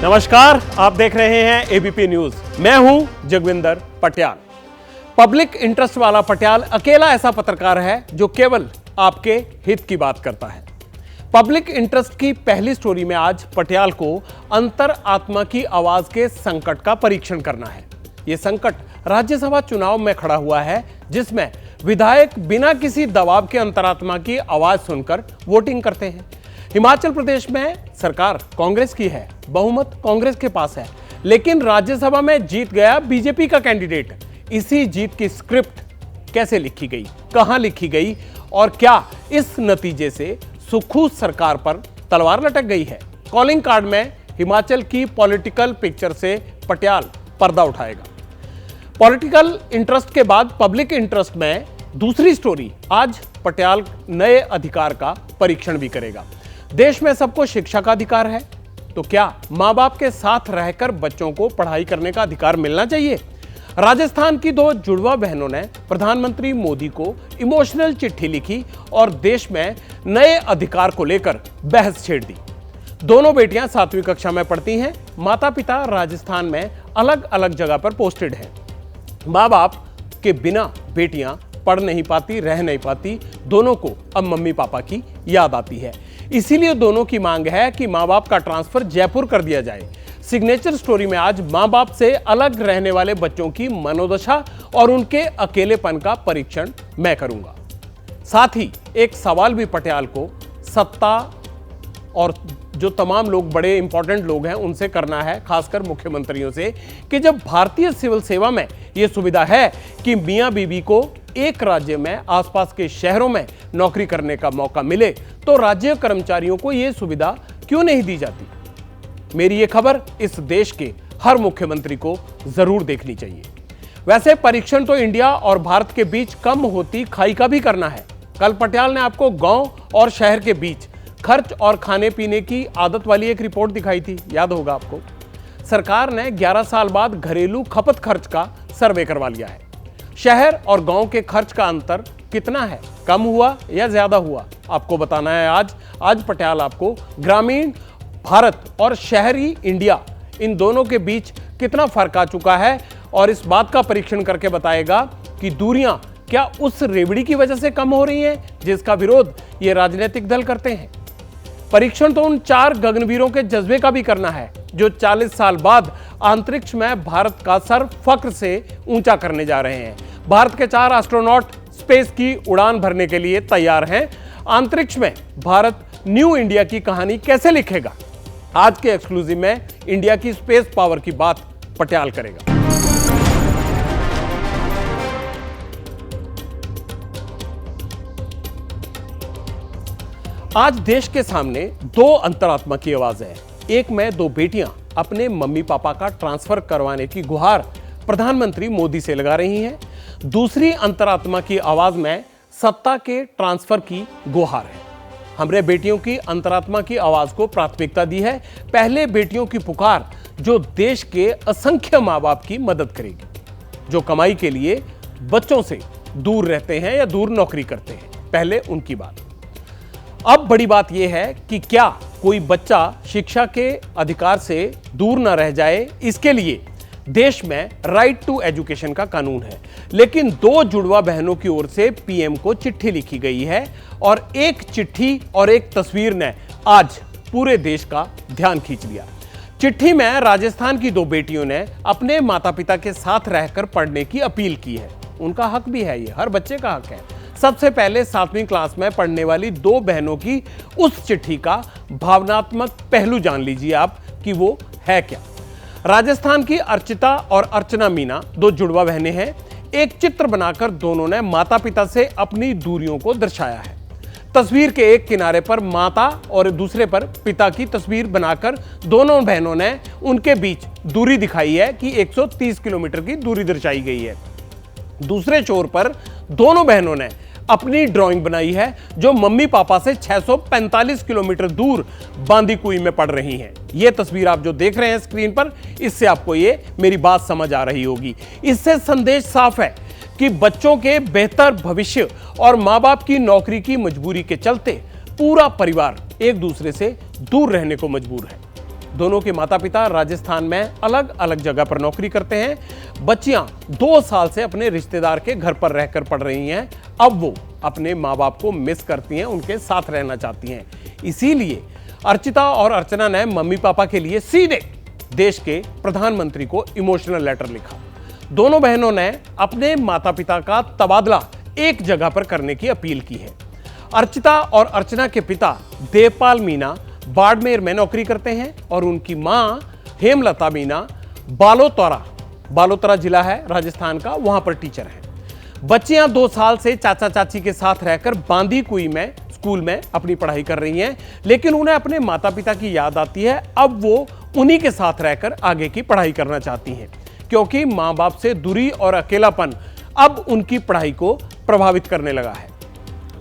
नमस्कार, आप देख रहे हैं एबीपी न्यूज। मैं हूं जगविंदर पटियाल। पब्लिक इंटरेस्ट वाला पटियाल अकेला ऐसा पत्रकार है जो केवल आपके हित की बात करता है। पब्लिक इंटरेस्ट की पहली स्टोरी में आज पटियाल को अंतर आत्मा की आवाज के संकट का परीक्षण करना है। यह संकट राज्यसभा चुनाव में खड़ा हुआ है, जिसमें विधायक बिना किसी दबाव के अंतरात्मा की आवाज सुनकर वोटिंग करते हैं। हिमाचल प्रदेश में सरकार कांग्रेस की है, बहुमत कांग्रेस के पास है, लेकिन राज्यसभा में जीत गया बीजेपी का कैंडिडेट। इसी जीत की स्क्रिप्ट कैसे लिखी गई, कहां लिखी गई और क्या इस नतीजे से सुखू सरकार पर तलवार लटक गई है? कॉलिंग कार्ड में हिमाचल की पॉलिटिकल पिक्चर से पटियाल पर्दा उठाएगा। पॉलिटिकल इंटरेस्ट के बाद पब्लिक इंटरेस्ट में दूसरी स्टोरी आज पटियाल नए अधिकार का परीक्षण भी करेगा। देश में सबको शिक्षा का अधिकार है, तो क्या मां बाप के साथ रहकर बच्चों को पढ़ाई करने का अधिकार मिलना चाहिए? राजस्थान की दो जुड़वा बहनों ने प्रधानमंत्री मोदी को इमोशनल चिट्ठी लिखी और देश में नए अधिकार को लेकर बहस छेड़ दी। दोनों बेटियां 7वीं कक्षा में पढ़ती हैं। माता पिता राजस्थान में अलग अलग जगह पर पोस्टेड हैं। माँ बाप के बिना बेटियां पढ़ नहीं पाती, रह नहीं पाती। दोनों को अब मम्मी पापा की याद आती है। इसीलिए दोनों की मांग है कि माँ बाप का ट्रांसफर जयपुर कर दिया जाए। सिग्नेचर स्टोरी में आज माँ बाप से अलग रहने वाले बच्चों की मनोदशा और उनके अकेलेपन का परीक्षण मैं करूंगा। साथ ही एक सवाल भी पटियाल को सत्ता और जो तमाम लोग बड़े इंपॉर्टेंट लोग हैं उनसे करना है, खासकर मुख्यमंत्रियों से, कि जब भारतीय सिविल सेवा में यह सुविधा है कि मियां बीबी को एक राज्य में आसपास के शहरों में नौकरी करने का मौका मिले, तो राज्य कर्मचारियों को यह सुविधा क्यों नहीं दी जाती? मेरी यह खबर इस देश के हर मुख्यमंत्री को जरूर देखनी चाहिए। वैसे परीक्षण तो इंडिया और भारत के बीच कम होती खाई का भी करना है। कल पटियाल ने आपको गांव और शहर के बीच खर्च और खाने पीने की आदत वाली एक रिपोर्ट दिखाई थी, याद होगा आपको। सरकार ने 11 साल बाद घरेलू खपत खर्च का सर्वे करवा लिया है। शहर और गांव के खर्च का अंतर कितना है, कम हुआ या ज्यादा हुआ, आपको बताना है आज पटियाल आपको ग्रामीण भारत और शहरी इंडिया, इन दोनों के बीच कितना फर्क आ चुका है, और इस बात का परीक्षण करके बताएगा कि दूरियां क्या उस रेवड़ी की वजह से कम हो रही हैं जिसका विरोध ये राजनीतिक दल करते हैं। परीक्षण तो उन 4 गगनवीरों के जज्बे का भी करना है जो 40 साल बाद अंतरिक्ष में भारत का सर फख्र से ऊंचा करने जा रहे हैं। भारत के 4 एस्ट्रोनॉट स्पेस की उड़ान भरने के लिए तैयार हैं। अंतरिक्ष में भारत न्यू इंडिया की कहानी कैसे लिखेगा? आज के एक्सक्लूसिव में इंडिया की स्पेस पावर की बात पटियाल करेगा। आज देश के सामने 2 अंतरात्मा की आवाज है। एक में 2 बेटियां अपने मम्मी पापा का ट्रांसफर करवाने की गुहार प्रधानमंत्री मोदी से लगा रही हैं। दूसरी अंतरात्मा की आवाज में सत्ता के ट्रांसफर की गुहार है। हमने बेटियों की अंतरात्मा की आवाज को प्राथमिकता दी है। पहले बेटियों की पुकार जो देश के असंख्य माँ बाप की मदद करेगी, जो कमाई के लिए बच्चों से दूर रहते हैं या दूर नौकरी करते हैं। पहले उनकी बात। अब बड़ी बात यह है कि क्या कोई बच्चा शिक्षा के अधिकार से दूर ना रह जाए, इसके लिए देश में राइट टू एजुकेशन का कानून है। लेकिन 2 जुड़वा बहनों की ओर से पीएम को चिट्ठी लिखी गई है और एक चिट्ठी और एक तस्वीर ने आज पूरे देश का ध्यान खींच लिया। चिट्ठी में राजस्थान की 2 बेटियों ने अपने माता पिता के साथ रहकर पढ़ने की अपील की है। उनका हक भी है, ये हर बच्चे का हक है। सबसे पहले 7वीं क्लास में पढ़ने वाली 2 बहनों की उस चिट्ठी का भावनात्मक पहलू जान लीजिए आप कि वो है क्या। राजस्थान की अर्चिता और अर्चना मीना 2 जुड़वा बहनें हैं। एक चित्र बनाकर दोनों ने माता पिता से अपनी दूरियों को दर्शाया है। तस्वीर के एक किनारे पर माता और दूसरे पर पिता की तस्वीर बनाकर दोनों बहनों ने उनके बीच दूरी दिखाई है कि 130 किलोमीटर की दूरी दर्शाई गई है। दूसरे छोर पर दोनों बहनों ने अपनी ड्राइंग बनाई है जो मम्मी पापा से 645 किलोमीटर दूर बांदीकुई में पड़ रही हैं। यह तस्वीर आप जो देख रहे हैं स्क्रीन पर, इससे आपको ये मेरी बात समझ आ रही होगी। इससे संदेश साफ है कि बच्चों के बेहतर भविष्य और माँ बाप की नौकरी की मजबूरी के चलते पूरा परिवार एक दूसरे से दूर रहने को मजबूर है। दोनों के माता पिता राजस्थान में अलग अलग जगह पर नौकरी करते हैं। बच्चियां 2 साल से अपने रिश्तेदार के घर पर रहकर पढ़ रही हैं। अब वो अपने माँ बाप को मिस करती हैं, उनके साथ रहना चाहती हैं। इसीलिए अर्चिता और अर्चना ने मम्मी पापा के लिए सीधे देश के प्रधानमंत्री को इमोशनल लेटर लिखा। दोनों बहनों ने अपने माता पिता का तबादला एक जगह पर करने की अपील की है। अर्चिता और अर्चना के पिता देवपाल मीना बाड़मेर में नौकरी करते हैं और उनकी मां हेमलता मीना बालोतरा जिला है राजस्थान का, वहां पर टीचर हैं। बच्चियां 2 साल से चाचा चाची के साथ रहकर बांदी कुई में स्कूल में अपनी पढ़ाई कर रही हैं, लेकिन उन्हें अपने माता पिता की याद आती है। अब वो उन्हीं के साथ रहकर आगे की पढ़ाई करना चाहती हैं, क्योंकि माँ बाप से दूरी और अकेलापन अब उनकी पढ़ाई को प्रभावित करने लगा है।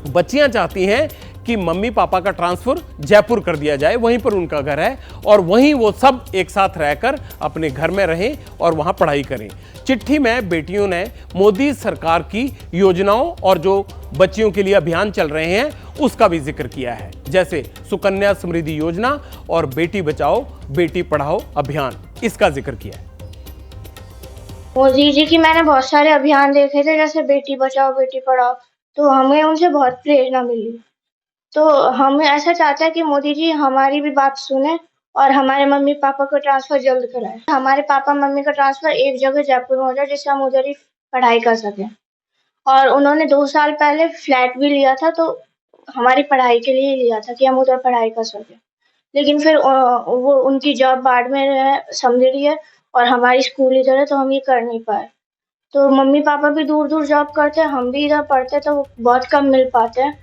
बच्चियां चाहती हैं कि मम्मी पापा का ट्रांसफर जयपुर कर दिया जाए, वहीं पर उनका घर है और वहीं वो सब एक साथ रहकर अपने घर में रहें और वहां पढ़ाई करें। चिट्ठी में बेटियों ने मोदी सरकार की योजनाओं और जो बच्चियों के लिए अभियान चल रहे हैं उसका भी जिक्र किया है, जैसे सुकन्या समृद्धि योजना और बेटी बचाओ बेटी पढ़ाओ अभियान, इसका जिक्र किया है। मोदी जी की मैंने बहुत सारे अभियान देखे थे, जैसे बेटी बचाओ बेटी पढ़ाओ, तो हमें उनसे बहुत प्रेरणा मिली। तो हम ऐसा चाहते हैं कि मोदी जी हमारी भी बात सुने और हमारे मम्मी पापा को ट्रांसफर जल्द कराए। हमारे पापा मम्मी का ट्रांसफर एक जगह जयपुर में हो जाए, जिससे हम उधर ही पढ़ाई कर सकें। और उन्होंने 2 साल पहले फ्लैट भी लिया था, तो हमारी पढ़ाई के लिए लिया था कि हम उधर पढ़ाई कर सकें। लेकिन फिर वो उनकी जॉब बाड़मेर है, समझी है, और हमारी स्कूल इधर है, तो हम ये कर नहीं पाए। तो मम्मी पापा भी दूर दूर जॉब करते हैं, हम भी इधर पढ़ते, तो बहुत कम मिल पाते हैं।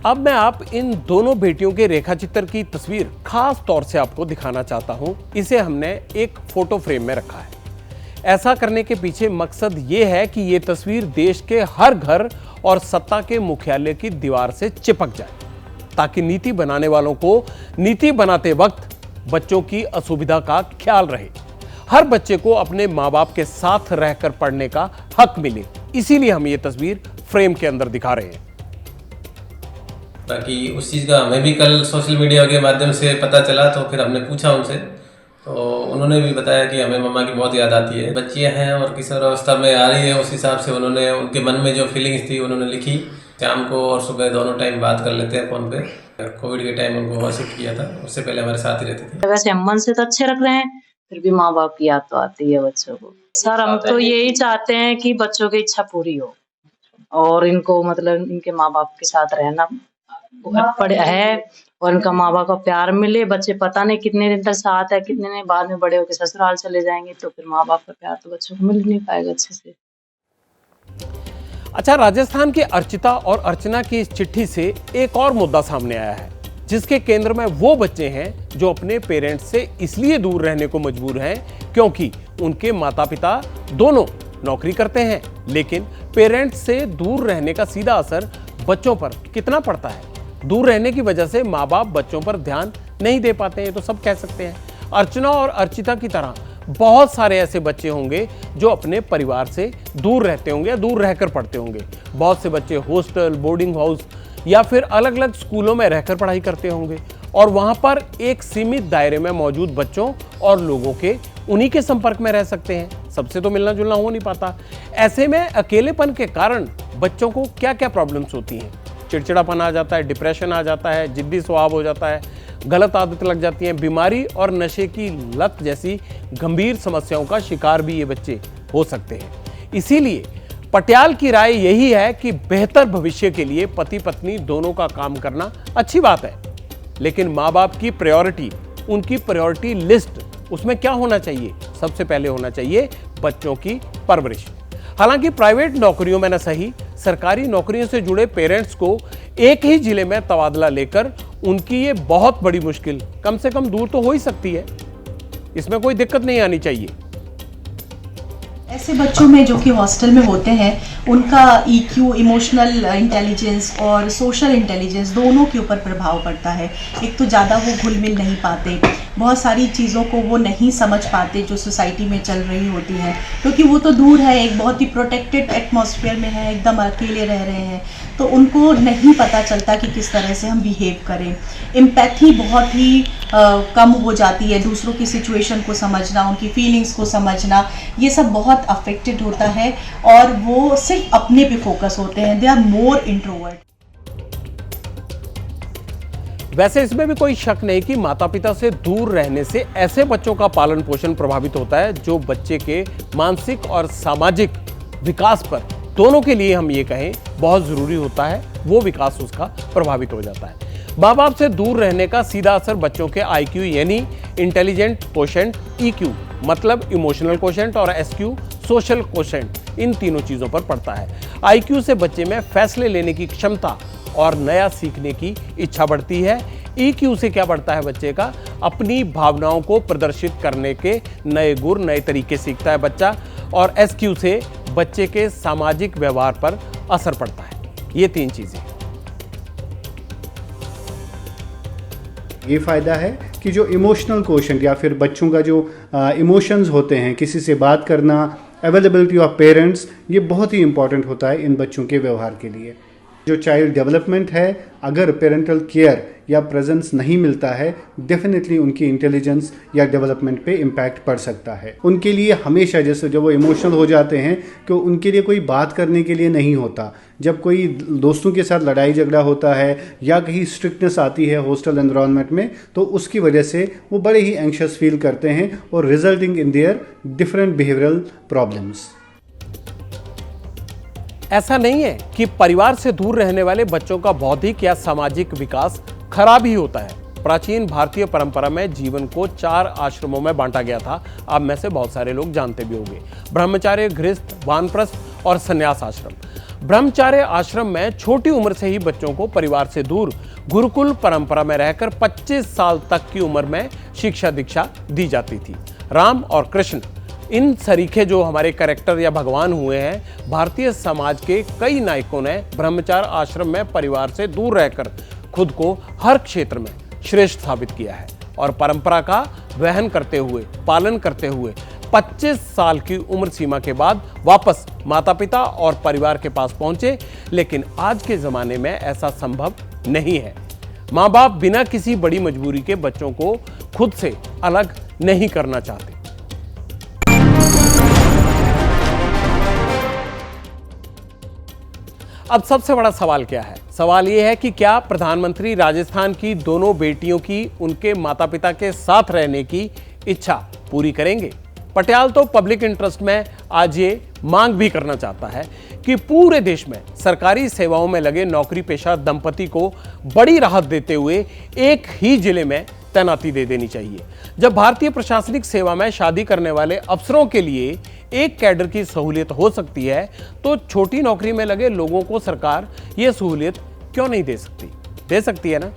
अब मैं आप इन दोनों बेटियों के रेखाचित्र की तस्वीर खास तौर से आपको दिखाना चाहता हूं। इसे हमने एक फोटो फ्रेम में रखा है। ऐसा करने के पीछे मकसद ये है कि ये तस्वीर देश के हर घर और सत्ता के मुख्यालय की दीवार से चिपक जाए, ताकि नीति बनाने वालों को नीति बनाते वक्त बच्चों की असुविधा का ख्याल रहे। हर बच्चे को अपने माँ बाप के साथ रहकर पढ़ने का हक मिले, इसीलिए हम ये तस्वीर फ्रेम के अंदर दिखा रहे हैं। बाकी उस चीज़ का हमें भी कल सोशल मीडिया के माध्यम से पता चला, तो फिर हमने पूछा उनसे, तो उन्होंने भी बताया कि हमें मम्मा की बहुत याद आती है। बच्चियां हैं और किशोर अवस्था में आ रही है, उस हिसाब से उन्होंने उनके मन में जो फीलिंग्स थी उन्होंने लिखी। शाम को और सुबह दोनों टाइम बात कर लेते हैं फ़ोन पे। कोविड के टाइम उनको वहाँ शिफ्ट किया था, उससे पहले हमारे साथ ही रहती थी। वैसे हम मन से तो अच्छे रख रहे हैं, फिर भी माँ बाप की याद तो आती है बच्चों को। सर हम तो यही चाहते हैं कि बच्चों की इच्छा पूरी हो और इनको मतलब इनके माँ बाप के साथ रहना पड़े है और इनका माँ बाप का प्यार मिले। बच्चे पता नहीं कितने दिन तक साथ है, कितने दिन बाद में बड़े होकर ससुराल चले जाएंगे, तो फिर माँ बाप का प्यार तो बच्चों को मिल नहीं पाएगा अच्छे से। अच्छा, राजस्थान के अर्चिता और अर्चना की इस चिट्ठी से एक और मुद्दा सामने आया है, जिसके केंद्र में वो बच्चे हैं जो अपने पेरेंट्स से इसलिए दूर रहने को मजबूर हैं क्योंकि उनके माता पिता दोनों नौकरी करते हैं। लेकिन पेरेंट्स से दूर रहने का सीधा असर बच्चों पर कितना पड़ता है? दूर रहने की वजह से माँ बाप बच्चों पर ध्यान नहीं दे पाते हैं, तो सब कह सकते हैं। अर्चना और अर्चिता की तरह बहुत सारे ऐसे बच्चे होंगे जो अपने परिवार से दूर रहते होंगे या दूर रहकर पढ़ते होंगे। बहुत से बच्चे हॉस्टल, बोर्डिंग हाउस या फिर अलग अलग स्कूलों में रहकर पढ़ाई करते होंगे और वहाँ पर एक सीमित दायरे में मौजूद बच्चों और लोगों के उन्हीं के संपर्क में रह सकते हैं। सबसे तो मिलना जुलना हो नहीं पाता। ऐसे में अकेलेपन के कारण बच्चों को क्या क्या प्रॉब्लम्स होती हैं? चिड़चिड़ापन आ जाता है, डिप्रेशन आ जाता है, जिद्दी स्वभाव हो जाता है, गलत आदत लग जाती हैं, बीमारी और नशे की लत जैसी गंभीर समस्याओं का शिकार भी ये बच्चे हो सकते हैं। इसीलिए पटियाल की राय यही है कि बेहतर भविष्य के लिए पति पत्नी दोनों का काम करना अच्छी बात है, लेकिन माँ बाप की प्रायोरिटी, उनकी प्रायोरिटी लिस्ट, उसमें क्या होना चाहिए? सबसे पहले होना चाहिए बच्चों की परवरिश। हालांकि प्राइवेट नौकरियों में न सही, सरकारी नौकरियों से जुड़े पेरेंट्स को एक ही जिले में तबादला लेकर उनकी ये बहुत बड़ी मुश्किल कम से कम दूर तो हो ही सकती है। इसमें कोई दिक्कत नहीं आनी चाहिए। ऐसे बच्चों में जो कि हॉस्टल में होते हैं, उनका EQ, इमोशनल इंटेलिजेंस और सोशल इंटेलिजेंस दोनों के ऊपर प्रभाव पड़ता है। एक तो ज़्यादा वो घुल मिल नहीं पाते, बहुत सारी चीज़ों को वो नहीं समझ पाते जो सोसाइटी में चल रही होती हैं, क्योंकि वो तो दूर है, एक बहुत ही प्रोटेक्टेड एटमॉस्फेयर में है, एकदम अकेले रह रहे हैं, तो उनको नहीं पता चलता कि किस तरह से हम बिहेव करें। एम्पैथी बहुत ही कम हो जाती है, दूसरों की सिचुएशन को समझना, उनकी फीलिंग्स को समझना, ये सब बहुत अफेक्टेड होता है और वो सिर्फ अपने पे फोकस होते हैं। They are more introvert. वैसे इसमें भी कोई शक नहीं कि माता पिता से दूर रहने से ऐसे बच्चों का पालन पोषण प्रभावित होता है जो बच्चे के मानसिक और सामाजिक विकास पर, दोनों के लिए हम ये कहें, बहुत जरूरी होता है, वो विकास उसका प्रभावित हो जाता है। माँ बाप से दूर रहने का सीधा असर बच्चों के IQ यानी इंटेलिजेंट कोशेंट, EQ मतलब इमोशनल कोशेंट और SQ सोशल कोशेंट, इन तीनों चीजों पर पड़ता है। IQ से बच्चे में फैसले लेने की क्षमता और नया सीखने की इच्छा बढ़ती है। EQ से क्या बढ़ता है बच्चे का, अपनी भावनाओं को प्रदर्शित करने के नए गुण, नए तरीके सीखता है बच्चा। और SQ से बच्चे के सामाजिक व्यवहार पर असर पड़ता है। ये तीन चीजें। ये फ़ायदा है कि जो इमोशनल कोशेंट या फिर बच्चों का जो इमोशंस होते हैं, किसी से बात करना, अवेलेबिलिटी ऑफ पेरेंट्स, ये बहुत ही इंपॉर्टेंट होता है इन बच्चों के व्यवहार के लिए। जो चाइल्ड डेवलपमेंट है, अगर पेरेंटल केयर या प्रेजेंस नहीं मिलता है, डेफिनेटली उनकी इंटेलिजेंस या डेवलपमेंट पे इम्पैक्ट पड़ सकता है। उनके लिए हमेशा, जैसे जब वो इमोशनल हो जाते हैं, कि उनके लिए कोई बात करने के लिए नहीं होता। जब कोई दोस्तों के साथ लड़ाई झगड़ा होता है या कहीं स्ट्रिक्टनेस आती है हॉस्टल एनवायरनमेंट में, तो उसकी वजह से वो बड़े ही एंग्शियस फील करते हैं और resulting in their different behavioural problems. ऐसा नहीं है कि परिवार से दूर रहने वाले बच्चों का बौद्धिक या सामाजिक विकास खराब ही होता है। प्राचीन भारतीय परंपरा में जीवन को 4 आश्रमों में बांटा गया था। आप में से बहुत सारे लोग जानते भी होंगे। ब्रह्मचार्य, गृहस्थ, वानप्रस्थ और संन्यास आश्रम। ब्रह्मचार्य आश्रम में छोटी उम्र से ही बच्चों को परिवार से दूर गुरुकुल परंपरा में रहकर 25 साल तक की उम्र में शिक्षा दीक्षा दी जाती थी। राम और कृष्ण, इन सरीखे जो हमारे कैरेक्टर या भगवान हुए हैं, भारतीय समाज के कई नायकों ने ब्रह्मचार्य आश्रम में परिवार से दूर रहकर खुद को हर क्षेत्र में श्रेष्ठ साबित किया है और परंपरा का वहन करते हुए, पालन करते हुए 25 साल की उम्र सीमा के बाद वापस माता पिता और परिवार के पास पहुंचे। लेकिन आज के जमाने में ऐसा संभव नहीं है। माँ बाप बिना किसी बड़ी मजबूरी के बच्चों को खुद से अलग नहीं करना चाहते। अब सबसे बड़ा सवाल क्या है? सवाल यह है कि क्या प्रधानमंत्री राजस्थान की दोनों बेटियों की उनके माता पिता के साथ रहने की इच्छा पूरी करेंगे? पटियाल तो पब्लिक इंटरेस्ट में आज ये मांग भी करना चाहता है कि पूरे देश में सरकारी सेवाओं में लगे नौकरी पेशा दंपति को बड़ी राहत देते हुए एक ही जिले में तैनाती दे देनी चाहिए। जब भारतीय प्रशासनिक सेवा में शादी करने वाले अफसरों के लिए एक कैडर की सहूलियत हो सकती है, तो छोटी नौकरी में लगे लोगों को सरकार यह सहूलियत क्यों नहीं दे सकती? दे सकती है ना।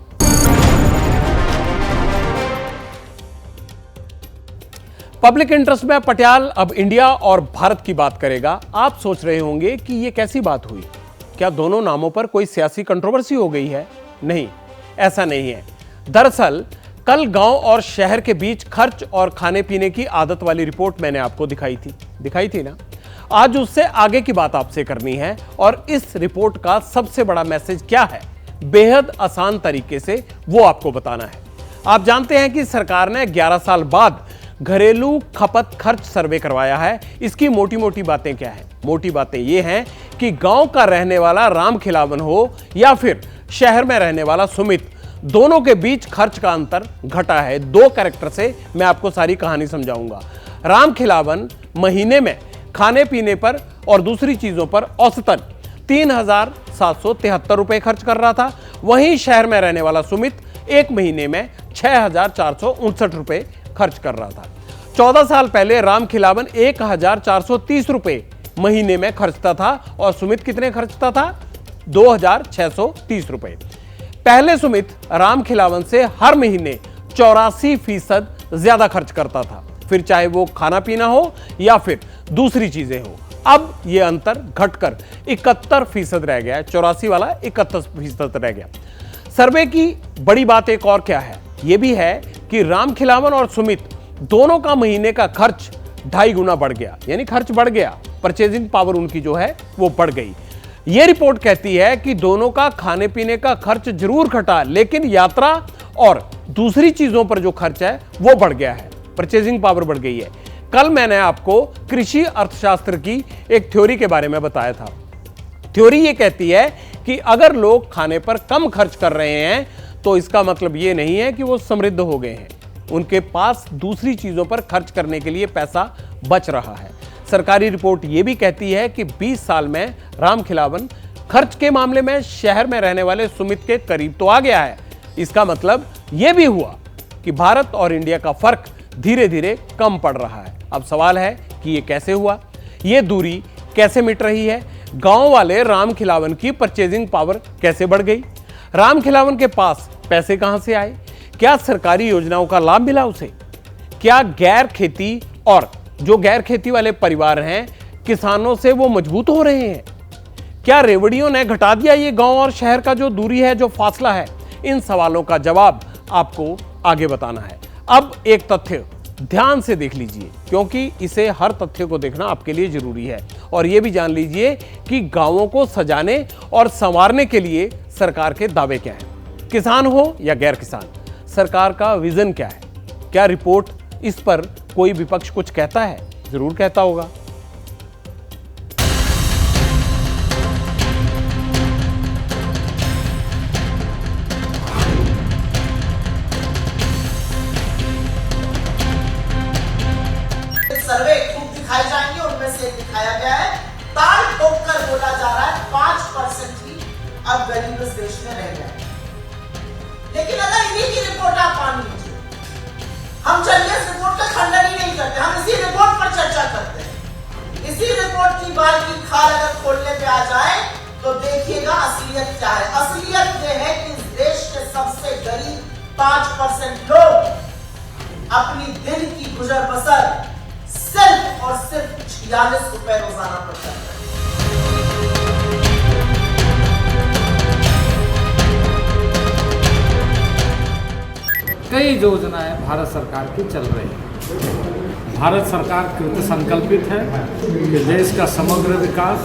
पब्लिक इंटरेस्ट में पटियाल अब इंडिया और भारत की बात करेगा। आप सोच रहे होंगे कि यह कैसी बात हुई? क्या दोनों नामों पर कोई सियासी कंट्रोवर्सी हो गई है? नहीं, ऐसा नहीं है। दरअसल कल गांव और शहर के बीच खर्च और खाने पीने की आदत वाली रिपोर्ट मैंने आपको दिखाई थी ना। आज उससे आगे की बात आपसे करनी है और इस रिपोर्ट का सबसे बड़ा मैसेज क्या है, बेहद आसान तरीके से वो आपको बताना है। आप जानते हैं कि सरकार ने 11 साल बाद घरेलू खपत खर्च सर्वे करवाया है। इसकी मोटी मोटी बातें क्या है? मोटी बातें ये हैं कि गांव का रहने वाला राम खिलावन हो या फिर शहर में रहने वाला सुमित, दोनों के बीच खर्च का अंतर घटा है। 2 कैरेक्टर से मैं आपको सारी कहानी समझाऊंगा। राम खिलावन महीने में खाने पीने पर और दूसरी चीजों पर औसतन 3,773 रुपए खर्च कर रहा था। वहीं शहर में रहने वाला सुमित एक महीने में 6,459 रुपए खर्च कर रहा था। 14 साल पहले राम खिलावन 1,430 रुपए महीने में खर्चता था और सुमित कितने खर्चता था? 2,630 रुपए। पहले सुमित राम खिलावन से हर महीने 84% ज्यादा खर्च करता था, फिर चाहे वो खाना पीना हो या फिर दूसरी चीजें हो। अब यह अंतर घटकर 71% रह गया है। 84 वाला 71% रह गया। सर्वे की बड़ी बात एक और क्या है, यह भी है कि रामखिलावन और सुमित दोनों का महीने का खर्च 2.5 गुना बढ़ गया, यानी खर्च बढ़ गया, परचेजिंग पावर उनकी जो है वो बढ़ गई। यह रिपोर्ट कहती है कि दोनों का खाने पीने का खर्च जरूर घटा, लेकिन यात्रा और दूसरी चीजों पर जो खर्च है वो बढ़ गया है, परचेजिंग पावर बढ़ गई है। कल मैंने आपको कृषि अर्थशास्त्र की एक थ्योरी के बारे में बताया था। थ्योरी ये कहती है कि अगर लोग खाने पर कम खर्च कर रहे हैं तो इसका मतलब ये नहीं है कि वो समृद्ध हो गए हैं, उनके पास दूसरी चीजों पर खर्च करने के लिए पैसा बच रहा है। सरकारी रिपोर्ट ये भी कहती है कि 20 साल में रामखिलावन खर्च के मामले में शहर में रहने वाले सुमित के करीब तो आ गया है। इसका मतलब यह भी हुआ कि भारत और इंडिया का फर्क धीरे धीरे कम पड़ रहा है। अब सवाल है कि यह कैसे हुआ, यह दूरी कैसे मिट रही है, गांव वाले रामखिलावन की परचेजिंग पावर कैसे बढ़ गई, रामखिलावन के पास पैसे कहां से आए, क्या सरकारी योजनाओं का लाभ मिला उसे, क्या गैर खेती और जो गैर खेती वाले परिवार हैं किसानों से वो मजबूत हो रहे हैं, क्या रेवड़ियों ने घटा दिया ये गांव और शहर का जो दूरी है, जो फासला है। इन सवालों का जवाब आपको आगे बताना है। अब एक तथ्य ध्यान से देख लीजिए, क्योंकि इसे हर तथ्य को देखना आपके लिए जरूरी है। और यह भी जान लीजिए कि गांवों को सजाने और संवारने के लिए सरकार के दावे क्या हैं। किसान हो या गैर किसान, सरकार का विजन क्या है, क्या रिपोर्ट इस पर कोई विपक्ष कुछ कहता है? जरूर कहता होगा। सर्वे खूब दिखाई जाएंगे, उनमें से दिखाया गया है, ताल ठोक कर बोला जा रहा है 5% ही अब गरीब इस देश में रह गया। लेकिन अगर इन्हीं की रिपोर्ट आप मान लीजिए, हम चलिए इस रिपोर्ट का खंडन ही नहीं करते, हम इसी रिपोर्ट पर चर्चा करते हैं। इसी रिपोर्ट की बात की खाल अगर खोलने पे आ जाए तो देखिएगा असलियत क्या है। असलियत यह है कि इस देश के सबसे गरीब 5% लोग अपनी दिन की गुजर बसर सिर्फ और सिर्फ 46 रुपए रोजाना पर करते हैं। कई योजनाएं भारत सरकार की चल रही हैं। भारत सरकार कृत संकल्पित है कि देश का समग्र विकास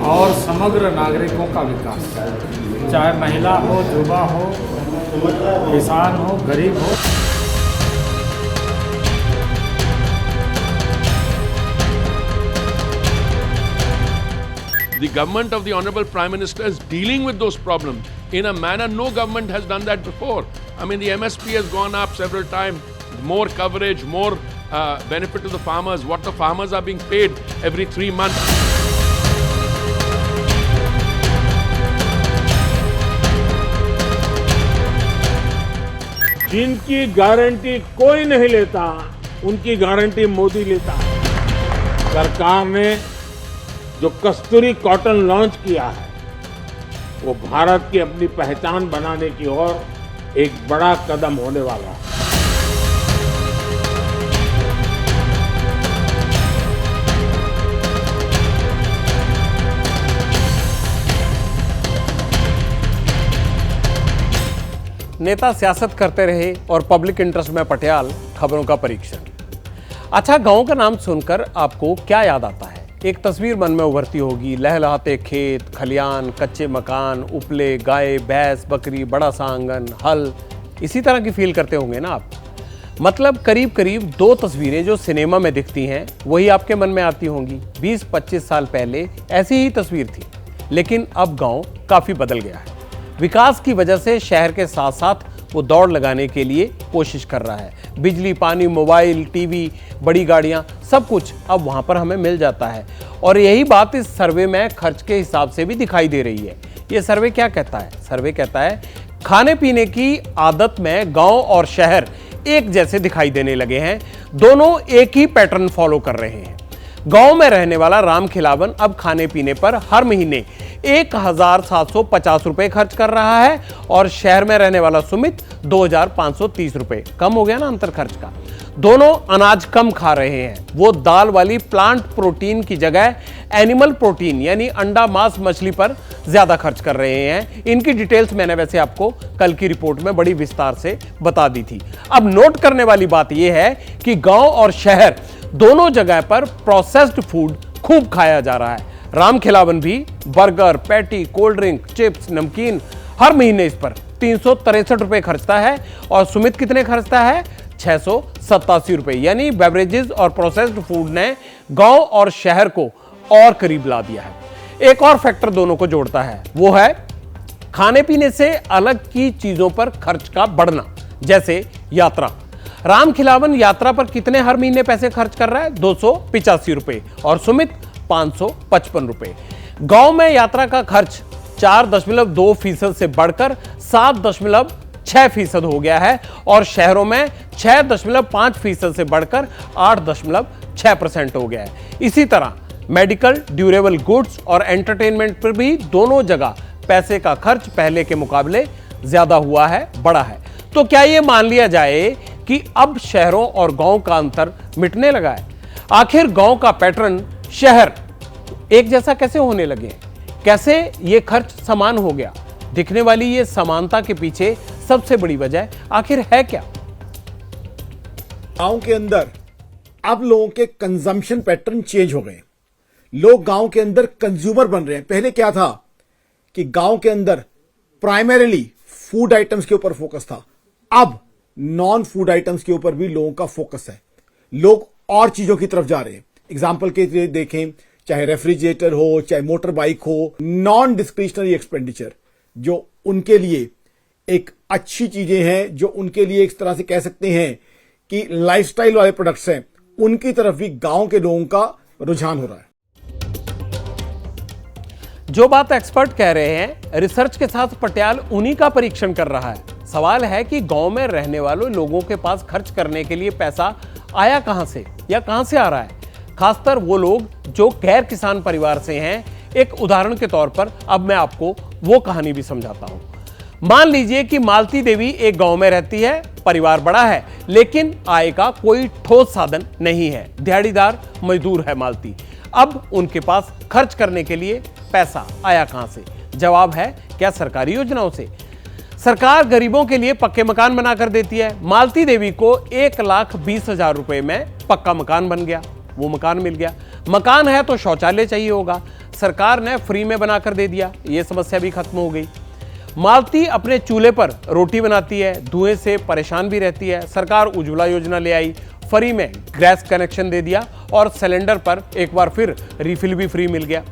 और समग्र नागरिकों का विकास, चाहे महिला हो, युवा हो, किसान हो, गरीब हो। The government of the Honorable Prime Minister is dealing with those problems in a manner no government has done that before. I mean, the MSP has gone up several times, more coverage, more benefit to the farmers, what the farmers are being paid every 3 months. जिनकी guarantee कोई नहीं लेता, उनकी guarantee Modi लेता है। सरकार ने जो कस्तूरी कॉटन लॉन्च किया है, वो भारत की अपनी पहचान बनाने की ओर एक बड़ा कदम होने वाला है। नेता सियासत करते रहे और पब्लिक इंटरेस्ट में पटियाल खबरों का परीक्षण। अच्छा, गांव का नाम सुनकर आपको क्या याद आता है? एक तस्वीर मन में उभरती होगी, लहलहाते खेत, खलियान, कच्चे मकान, उपले, गाय, भैंस, बकरी, बड़ा सा आंगन, हल, इसी तरह की फील करते होंगे ना आप। मतलब करीब करीब 2 तस्वीरें जो सिनेमा में दिखती हैं वही आपके मन में आती होंगी। 20-25 साल पहले ऐसी ही तस्वीर थी, लेकिन अब गांव काफ़ी बदल गया है। विकास की वजह से शहर के साथ साथ वो दौड़ लगाने के लिए कोशिश कर रहा है। बिजली, पानी, मोबाइल, टीवी, बड़ी गाड़ियां, सब कुछ अब वहां पर हमें मिल जाता है। और यही बात इस सर्वे में खर्च के हिसाब से भी दिखाई दे रही है। ये सर्वे क्या कहता है? सर्वे कहता है खाने पीने की आदत में गांव और शहर एक जैसे दिखाई देने लगे हैं, दोनों एक ही पैटर्न फॉलो कर रहे हैं। गांव में रहने वाला रामखिलावन अब खाने पीने पर हर महीने 1,750 रुपए खर्च कर रहा है और शहर में रहने वाला सुमित 2,530 रुपए। कम हो गया ना अंतर खर्च का। दोनों अनाज कम खा रहे हैं। वो दाल वाली प्लांट प्रोटीन की जगह एनिमल प्रोटीन यानी अंडा, मांस, मछली पर ज्यादा खर्च कर रहे हैं। इनकी डिटेल्स मैंने वैसे आपको कल की रिपोर्ट में बड़ी विस्तार से बता दी थी। अब नोट करने वाली बात यह है कि गांव और शहर दोनों जगह पर प्रोसेस्ड फूड खूब खाया जा रहा है। रामखिलावन भी burger, patty, cold drink, chips, नमकीन हर महीने इस पर 363 रुपए खर्चता है। और सुमित कितने खर्चता है? 687 रुपए। यानी बेवरेजेस और प्रोसेस्ड फूड ने गांव और शहर को और करीब ला दिया है। एक और फैक्टर दोनों को जोड़ता है, वो है खाने पीने से अलग की चीजों पर खर्च का बढ़ना, जैसे यात्रा। रामखिलावन यात्रा पर कितने हर महीने पैसे खर्च कर रहा है? 285 रुपए और सुमित 555 रुपए। गांव में यात्रा का खर्च 4.2% से बढ़कर 7.6% हो गया है और शहरों में 6.5% से बढ़कर 8.6% हो गया है। इसी तरह मेडिकल, ड्यूरेबल गुड्स और एंटरटेनमेंट पर भी दोनों जगह पैसे का खर्च पहले के मुकाबले ज्यादा हुआ है, बढ़ा है। तो क्या यह मान लिया जाए कि अब शहरों और गांव का अंतर मिटने लगा है? आखिर गांव का पैटर्न शहर एक जैसा कैसे होने लगे? कैसे ये खर्च समान हो गया? दिखने वाली ये समानता के पीछे सबसे बड़ी वजह आखिर है क्या? गांव के अंदर अब लोगों के कंजम्पशन पैटर्न चेंज हो गए। लोग गांव के अंदर कंज्यूमर बन रहे हैं। पहले क्या था कि गांव के अंदर प्राइमरीली फूड आइटम्स के ऊपर फोकस था, अब नॉन फूड आइटम्स के ऊपर भी लोगों का फोकस है। लोग और चीजों की तरफ जा रहे हैं। एग्जाम्पल के लिए देखें, चाहे रेफ्रिजरेटर हो, चाहे मोटर बाइक हो, नॉन डिस्क्रिशनरी एक्सपेंडिचर जो उनके लिए एक अच्छी चीजें हैं, जो उनके लिए एक तरह से कह सकते हैं कि लाइफस्टाइल वाले प्रोडक्ट्स हैं, उनकी तरफ भी गांव के लोगों का रुझान हो रहा है। जो बात एक्सपर्ट कह रहे हैं, रिसर्च के साथ पटियाल उन्हीं का परीक्षण कर रहा है। सवाल है कि गांव में रहने वाले लोगों के पास खर्च करने के लिए पैसा आया कहां से या कहां से आ रहा है? खासकर वो लोग जो गैर किसान परिवार से हैं। एक उदाहरण के तौर पर अब मैं आपको वो कहानी भी समझाता हूं। मान लीजिए कि मालती देवी एक गांव में रहती है, परिवार बड़ा है लेकिन आय का कोई ठोस साधन नहीं है। दिहाड़ीदार मजदूर है मालती। अब उनके पास खर्च करने के लिए पैसा आया कहां से? जवाब है, क्या सरकारी योजनाओं से। सरकार गरीबों के लिए पक्के मकान बनाकर देती है। मालती देवी को 1,20,000 रुपए में पक्का मकान बन गया। वो मकान मिल गया। मकान है तो शौचालय चाहिए होगा, सरकार ने फ्री में बनाकर दे दिया। ये समस्या भी खत्म हो गई। मालती अपने चूल्हे पर रोटी बनाती है, धुएं से परेशान भी रहती है। सरकार उज्ज्वला योजना ले आई, फ्री में गैस कनेक्शन दे दिया और सिलेंडर पर एक बार फिर रिफिल भी फ्री मिल गया।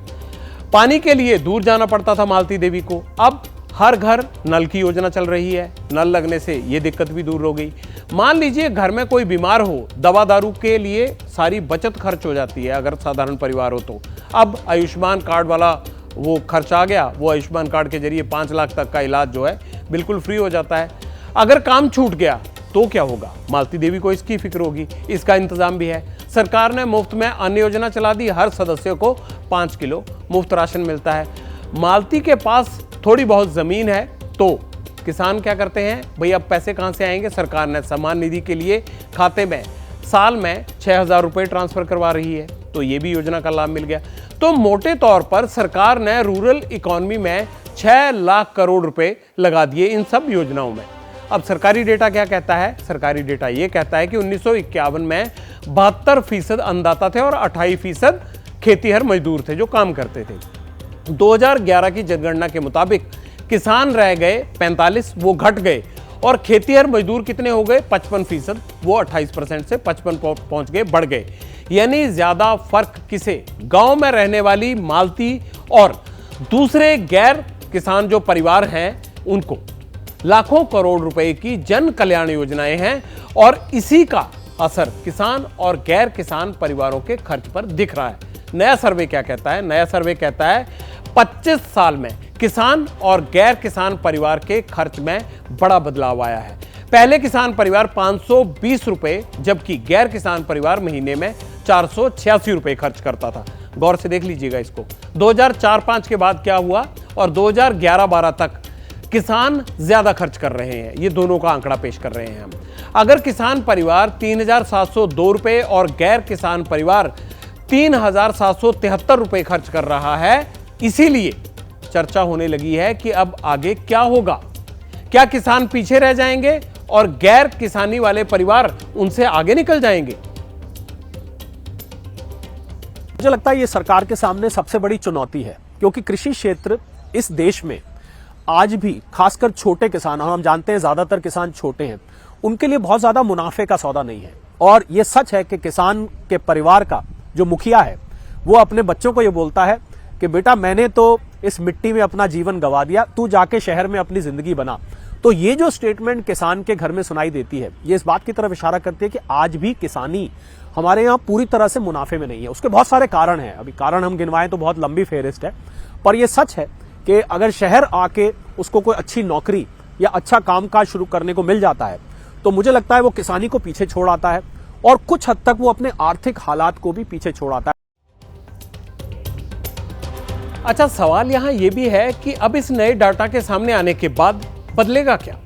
पानी के लिए दूर जाना पड़ता था मालती देवी को, अब हर घर नल की योजना चल रही है। नल लगने से ये दिक्कत भी दूर हो गई। मान लीजिए घर में कोई बीमार हो, दवा दारू के लिए सारी बचत खर्च हो जाती है अगर साधारण परिवार हो तो। अब आयुष्मान कार्ड वाला वो खर्च आ गया। वो आयुष्मान कार्ड के जरिए 5 लाख तक का इलाज जो है बिल्कुल फ्री हो जाता है। अगर काम छूट गया तो क्या होगा? मालती देवी को इसकी फिक्र होगी। इसका इंतजाम भी है। सरकार ने मुफ्त में अन्न योजना चला दी। हर सदस्य को 5 किलो मुफ्त राशन मिलता है। मालती के पास थोड़ी बहुत जमीन है तो किसान क्या करते हैं? भाई अब पैसे कहां से आएंगे? सरकार ने सम्मान निधि के लिए खाते में साल में 6,000 रुपए ट्रांसफर करवा रही है, तो ये भी योजना का लाभ मिल गया। तो मोटे तौर पर सरकार ने रूरल इकोनॉमी में 6 लाख करोड़ रुपए लगा दिए इन सब योजनाओं में। अब सरकारी डेटा क्या कहता है? सरकारी डेटा ये कहता है कि 1951 में 72% अन्नदाता थे और 28% खेतीहर मजदूर थे जो काम करते थे। 2011 की जनगणना के मुताबिक किसान रह गए 45, वो घट गए, और खेतीहर मजदूर कितने हो गए? 55%, वो 28% से 55 पहुंच गए, बढ़ गए। यानी ज्यादा फर्क किसे? गांव में रहने वाली मालती और दूसरे गैर किसान जो परिवार हैं उनको। लाखों करोड़ रुपए की जन कल्याण योजनाएं हैं और इसी का असर किसान और गैर किसान परिवारों के खर्च पर दिख रहा है। नया सर्वे क्या कहता है? नया सर्वे कहता है 25 साल में किसान और गैर किसान परिवार के खर्च में बड़ा बदलाव आया है। पहले किसान परिवार 520 रुपए जबकि गैर किसान परिवार महीने में 486 रुपए खर्च करता था। गौर से देख लीजिएगा इसको। 2004-05 के बाद क्या हुआ और 2011-12 तक किसान ज्यादा खर्च कर रहे हैं, ये दोनों का आंकड़ा पेश कर रहे हैं हम। अगर किसान परिवार 3,702 रुपए और गैर किसान परिवार 3,773 रुपए खर्च कर रहा है, इसीलिए चर्चा होने लगी है कि अब आगे क्या होगा। क्या किसान पीछे रह जाएंगे और गैर किसानी वाले परिवार उनसे आगे निकल जाएंगे? मुझे लगता है ये सरकार के सामने सबसे बड़ी चुनौती है, क्योंकि कृषि क्षेत्र इस देश में आज भी खासकर छोटे किसान, हम जानते हैं ज्यादातर किसान छोटे हैं, उनके लिए बहुत ज्यादा मुनाफे का सौदा नहीं है। और ये सच है कि किसान के परिवार का जो मुखिया है वो अपने बच्चों को ये बोलता है कि बेटा मैंने तो इस मिट्टी में अपना जीवन गंवा दिया, तू जाके शहर में अपनी जिंदगी बना। तो ये जो स्टेटमेंट किसान के घर में सुनाई देती है, ये इस बात की तरफ इशारा करती है कि आज भी किसानी हमारे यहाँ पूरी तरह से मुनाफे में नहीं है। उसके बहुत सारे कारण हैं, अभी कारण हम गिनवाएं तो बहुत लंबी फेहरिस्त है, पर यह सच है कि अगर शहर आके उसको कोई अच्छी नौकरी या अच्छा कामकाज शुरू करने को मिल जाता है तो मुझे लगता है वो किसानी को पीछे छोड़ आता है और कुछ हद तक वो अपने आर्थिक हालात को भी पीछे छोड़ आता है। अच्छा, सवाल यहां यह भी है कि अब इस नए डाटा के सामने आने के बाद बदलेगा क्या?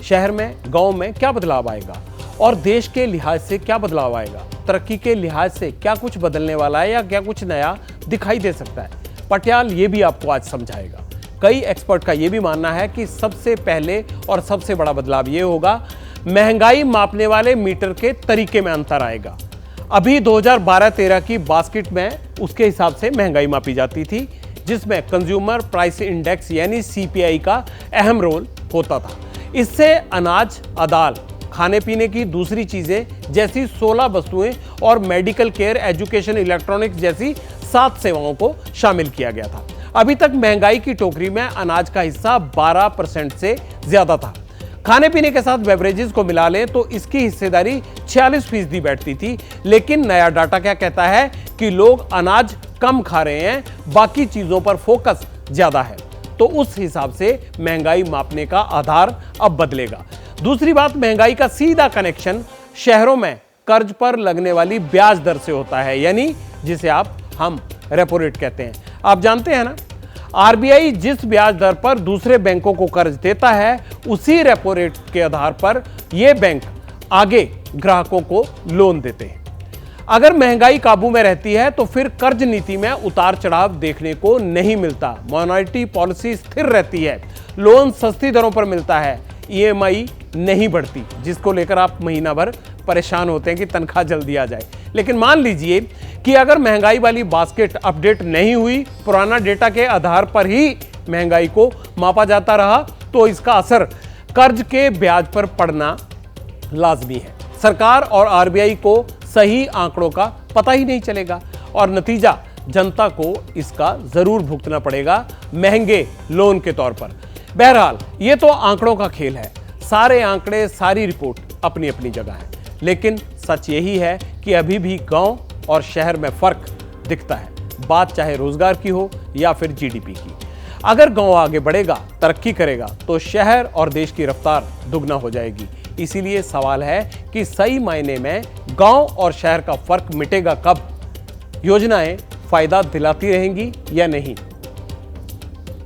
शहर में, गांव में क्या बदलाव आएगा और देश के लिहाज से क्या बदलाव आएगा? तरक्की के लिहाज से क्या कुछ बदलने वाला है या क्या कुछ नया दिखाई दे सकता है? पटियाल ये भी आपको आज समझाएगा। कई एक्सपर्ट का यह भी मानना है कि सबसे पहले और सबसे बड़ा बदलाव यह होगा, महंगाई मापने वाले मीटर के तरीके में अंतर आएगा। अभी 2012-13 की बास्केट में उसके हिसाब से महंगाई मापी जाती थी, जिसमें कंज्यूमर प्राइस इंडेक्स यानी सीपीआई का अहम रोल होता था। इससे अनाज, दाल, खाने पीने की दूसरी चीजें जैसी 16 वस्तुएं और मेडिकल केयर, एजुकेशन, इलेक्ट्रॉनिक्स जैसी 7 सेवाओं को शामिल किया गया था। अभी तक महंगाई की टोकरी में अनाज का हिस्सा 12% से ज्यादा था। खाने पीने के साथ बेवरेजेस को मिला लें तो इसकी हिस्सेदारी 46% बैठती थी। लेकिन नया डाटा क्या कहता है कि लोग अनाज कम खा रहे हैं, बाकी चीजों पर फोकस ज्यादा है। तो उस हिसाब से महंगाई मापने का आधार अब बदलेगा। दूसरी बात, महंगाई का सीधा कनेक्शन शहरों में कर्ज पर लगने वाली ब्याज दर से होता है, यानी जिसे हम रेपो रेट कहते हैं। आप जानते हैं ना, आरबीआई जिस ब्याज दर पर दूसरे बैंकों को कर्ज देता है, उसी रेपो रेट के आधार पर ये बैंक आगे ग्राहकों को लोन देते हैं। अगर महंगाई काबू में रहती है तो फिर कर्ज नीति में उतार चढ़ाव देखने को नहीं मिलता। मॉनेटरी पॉलिसी स्थिर रहती है, लोन सस्ती दरों पर मिलता है, ईएमआई नहीं बढ़ती, जिसको लेकर आप महीना भर परेशान होते हैं कि तनख्वाह जल्दी आ जाए। लेकिन मान लीजिए कि अगर महंगाई वाली बास्केट अपडेट नहीं हुई, पुराना डेटा के आधार पर ही महंगाई को मापा जाता रहा, तो इसका असर कर्ज के ब्याज पर पड़ना लाजमी है। सरकार और आरबीआई को सही आंकड़ों का पता ही नहीं चलेगा और नतीजा जनता को इसका जरूर भुगतना पड़ेगा, महंगे लोन के तौर पर। बहरहाल ये तो आंकड़ों का खेल है, सारे आंकड़े, सारी रिपोर्ट अपनी अपनी जगह है, लेकिन सच यही है कि अभी भी गांव और शहर में फर्क दिखता है, बात चाहे रोजगार की हो या फिर जीडीपी की। अगर गांव आगे बढ़ेगा, तरक्की करेगा, तो शहर और देश की रफ्तार दुगना हो जाएगी। इसीलिए सवाल है कि सही मायने में गांव और शहर का फर्क मिटेगा कब? योजनाएं फायदा दिलाती रहेंगी या नहीं?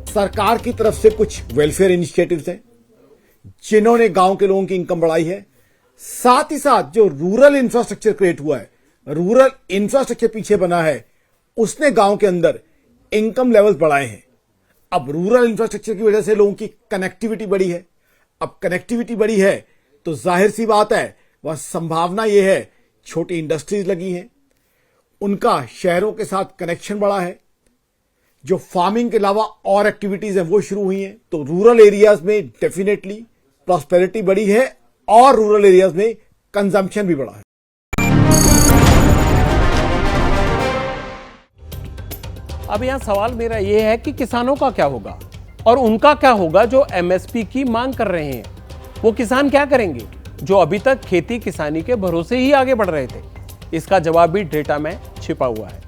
सरकार की तरफ से कुछ वेलफेयर इनिशिएटिव्स हैं जिन्होंने गांव के लोगों की इनकम बढ़ाई है, साथ ही साथ जो रूरल इंफ्रास्ट्रक्चर क्रिएट हुआ है, रूरल इंफ्रास्ट्रक्चर पीछे बना है, उसने गांव के अंदर इनकम लेवल्स बढ़ाए हैं। अब रूरल इंफ्रास्ट्रक्चर की वजह से लोगों की कनेक्टिविटी बढ़ी है। अब कनेक्टिविटी बढ़ी है तो जाहिर सी बात है, वह संभावना यह है, छोटी इंडस्ट्रीज लगी हैं, उनका शहरों के साथ कनेक्शन बढ़ा है, जो फार्मिंग के अलावा और एक्टिविटीज हैं वो शुरू हुई हैं। तो रूरल एरियाज में डेफिनेटली प्रॉस्पेरिटी बढ़ी है और रूरल एरियाज में कंजम्पशन भी बढ़ा है। अब यहां सवाल मेरा यह है कि किसानों का क्या होगा और उनका क्या होगा जो एमएसपी की मांग कर रहे हैं? वो किसान क्या करेंगे जो अभी तक खेती किसानी के भरोसे ही आगे बढ़ रहे थे? इसका जवाब भी डेटा में छिपा हुआ है।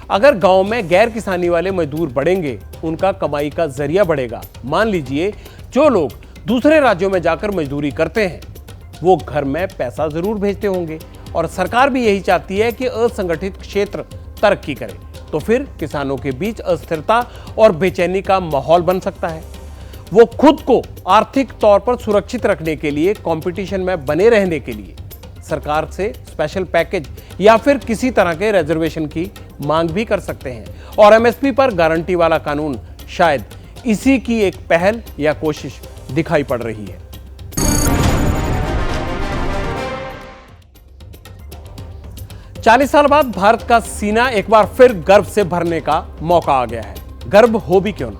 अगर गांव में गैर किसानी वाले मजदूर बढ़ेंगे, उनका कमाई का जरिया बढ़ेगा। मान लीजिए जो लोग दूसरे राज्यों में जाकर मजदूरी करते हैं, वो घर में पैसा जरूर भेजते होंगे और सरकार भी यही चाहती है कि असंगठित क्षेत्र तरक्की करे। तो फिर किसानों के बीच अस्थिरता और बेचैनी का माहौल बन सकता है। वो खुद को आर्थिक तौर पर सुरक्षित रखने के लिए, कंपटीशन में बने रहने के लिए सरकार से स्पेशल पैकेज या फिर किसी तरह के रिजर्वेशन की मांग भी कर सकते हैं। और एमएसपी पर गारंटी वाला कानून शायद इसी की एक पहल या कोशिश दिखाई पड़ रही है। चालीस साल बाद भारत का सीना एक बार फिर गर्व से भरने का मौका आ गया है। गर्व हो भी क्यों ना,